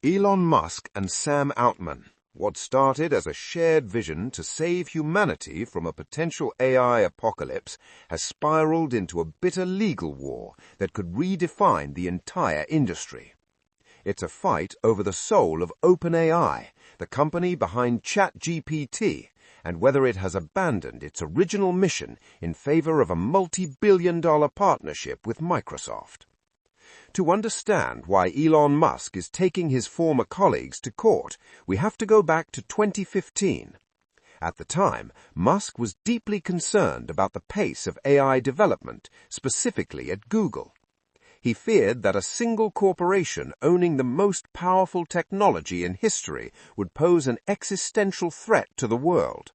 Elon Musk and Sam Altman. What started as a shared vision to save humanity from a potential AI apocalypse has spiraled into a bitter legal war that could redefine the entire industry. It's a fight over the soul of OpenAI, the company behind ChatGPT, and whether it has abandoned its original mission in favor of a multi-billion-dollar partnership with Microsoft. To understand why Elon Musk is taking his former colleagues to court, we have to go back to 2015. At the time, Musk was deeply concerned about the pace of AI development, specifically at Google. He feared that a single corporation owning the most powerful technology in history would pose an existential threat to the world.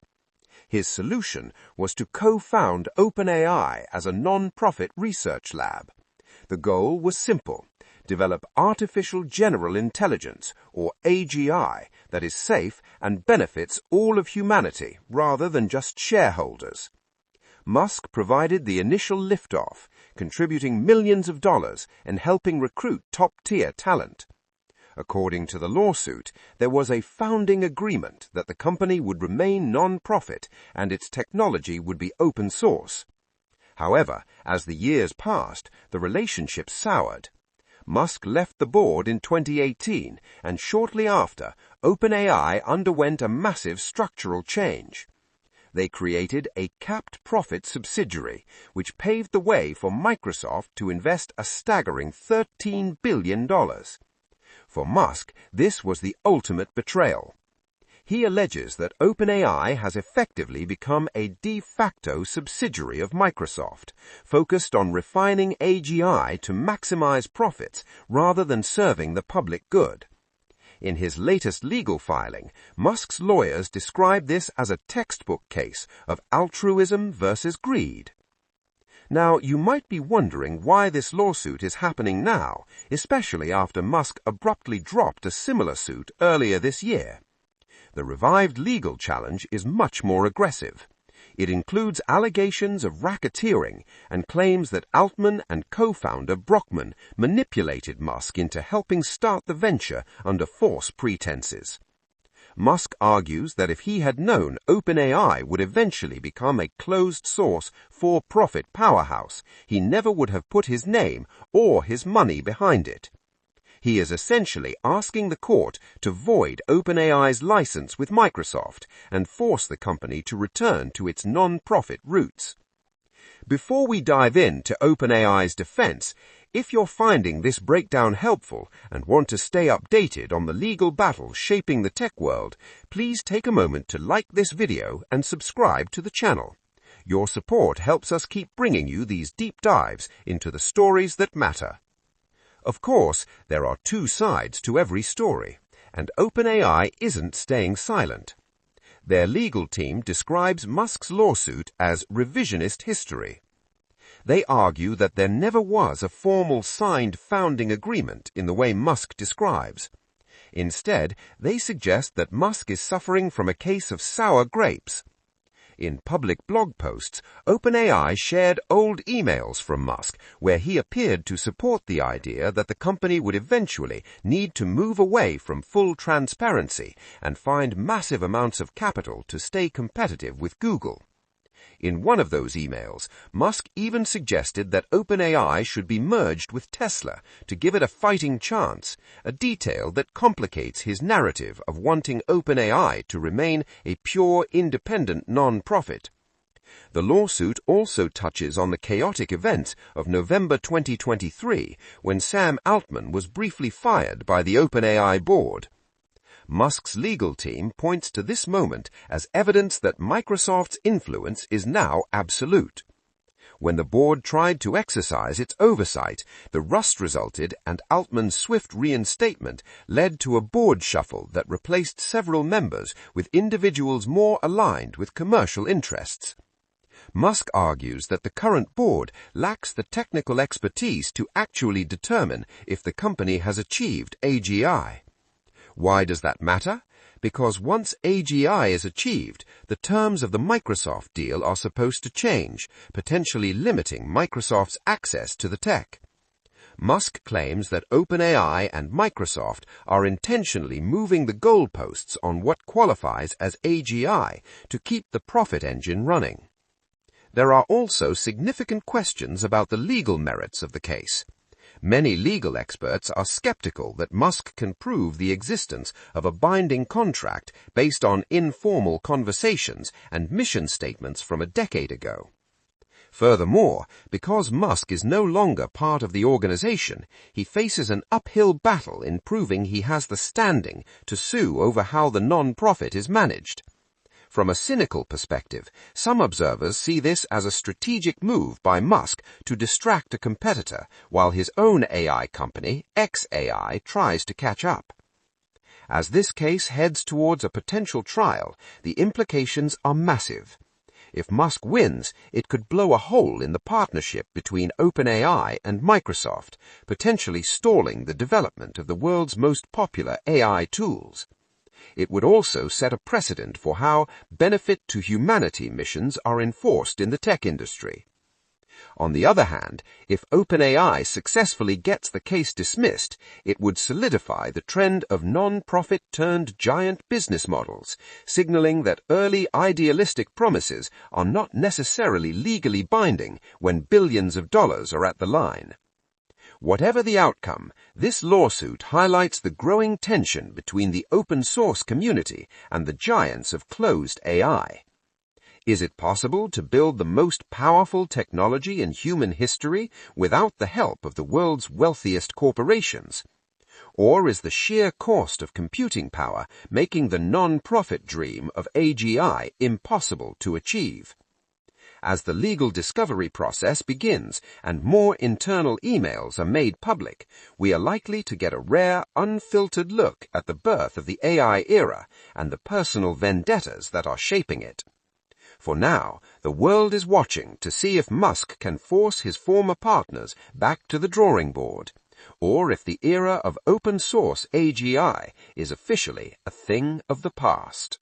His solution was to co-found OpenAI as a non-profit research lab. The goal was simple: develop artificial general intelligence, or AGI, that is safe and benefits all of humanity rather than just shareholders. Musk provided the initial liftoff, contributing millions of dollars and helping recruit top-tier talent. According to the lawsuit, there was a founding agreement that the company would remain non-profit and its technology would be open source. However, as the years passed, the relationship soured. Musk left the board in 2018, and shortly after, OpenAI underwent a massive structural change. They created a capped profit subsidiary, which paved the way for Microsoft to invest a staggering $13 billion. For Musk, this was the ultimate betrayal. He alleges that OpenAI has effectively become a de facto subsidiary of Microsoft, focused on refining AGI to maximize profits rather than serving the public good. In his latest legal filing, Musk's lawyers describe this as a textbook case of altruism versus greed. Now, you might be wondering why this lawsuit is happening now, especially after Musk abruptly dropped a similar suit earlier this year. The revived legal challenge is much more aggressive. It includes allegations of racketeering and claims that Altman and co-founder Brockman manipulated Musk into helping start the venture under false pretenses. Musk argues that if he had known OpenAI would eventually become a closed-source, for-profit powerhouse, he never would have put his name or his money behind it. He is essentially asking the court to void OpenAI's license with Microsoft and force the company to return to its non-profit roots. Before we dive into OpenAI's defense, if you're finding this breakdown helpful and want to stay updated on the legal battle shaping the tech world, please take a moment to like this video and subscribe to the channel. Your support helps us keep bringing you these deep dives into the stories that matter. Of course, there are two sides to every story, and OpenAI isn't staying silent. Their legal team describes Musk's lawsuit as revisionist history. They argue that there never was a formal signed founding agreement in the way Musk describes. Instead, they suggest that Musk is suffering from a case of sour grapes. In public blog posts, OpenAI shared old emails from Musk where he appeared to support the idea that the company would eventually need to move away from full transparency and find massive amounts of capital to stay competitive with Google. In one of those emails, Musk even suggested that OpenAI should be merged with Tesla to give it a fighting chance, a detail that complicates his narrative of wanting OpenAI to remain a pure, independent non-profit. The lawsuit also touches on the chaotic events of November 2023, when Sam Altman was briefly fired by the OpenAI board. Musk's legal team points to this moment as evidence that Microsoft's influence is now absolute. When the board tried to exercise its oversight, the rust resulted and Altman's swift reinstatement led to a board shuffle that replaced several members with individuals more aligned with commercial interests. Musk argues that the current board lacks the technical expertise to actually determine if the company has achieved AGI. Why does that matter? Because once AGI is achieved, the terms of the Microsoft deal are supposed to change, potentially limiting Microsoft's access to the tech. Musk claims that OpenAI and Microsoft are intentionally moving the goalposts on what qualifies as AGI to keep the profit engine running. There are also significant questions about the legal merits of the case. Many legal experts are skeptical that Musk can prove the existence of a binding contract based on informal conversations and mission statements from a decade ago. Furthermore, because Musk is no longer part of the organization, he faces an uphill battle in proving he has the standing to sue over how the non-profit is managed. From a cynical perspective, some observers see this as a strategic move by Musk to distract a competitor while his own AI company, xAI, tries to catch up. As this case heads towards a potential trial, the implications are massive. If Musk wins, it could blow a hole in the partnership between OpenAI and Microsoft, potentially stalling the development of the world's most popular AI tools. It would also set a precedent for how benefit-to-humanity missions are enforced in the tech industry. On the other hand, if OpenAI successfully gets the case dismissed, it would solidify the trend of non-profit-turned-giant business models, signaling that early idealistic promises are not necessarily legally binding when billions of dollars are at the line. Whatever the outcome, this lawsuit highlights the growing tension between the open-source community and the giants of closed AI. Is it possible to build the most powerful technology in human history without the help of the world's wealthiest corporations? Or is the sheer cost of computing power making the non-profit dream of AGI impossible to achieve? As the legal discovery process begins and more internal emails are made public, we are likely to get a rare, unfiltered look at the birth of the AI era and the personal vendettas that are shaping it. For now, the world is watching to see if Musk can force his former partners back to the drawing board, or if the era of open-source AGI is officially a thing of the past.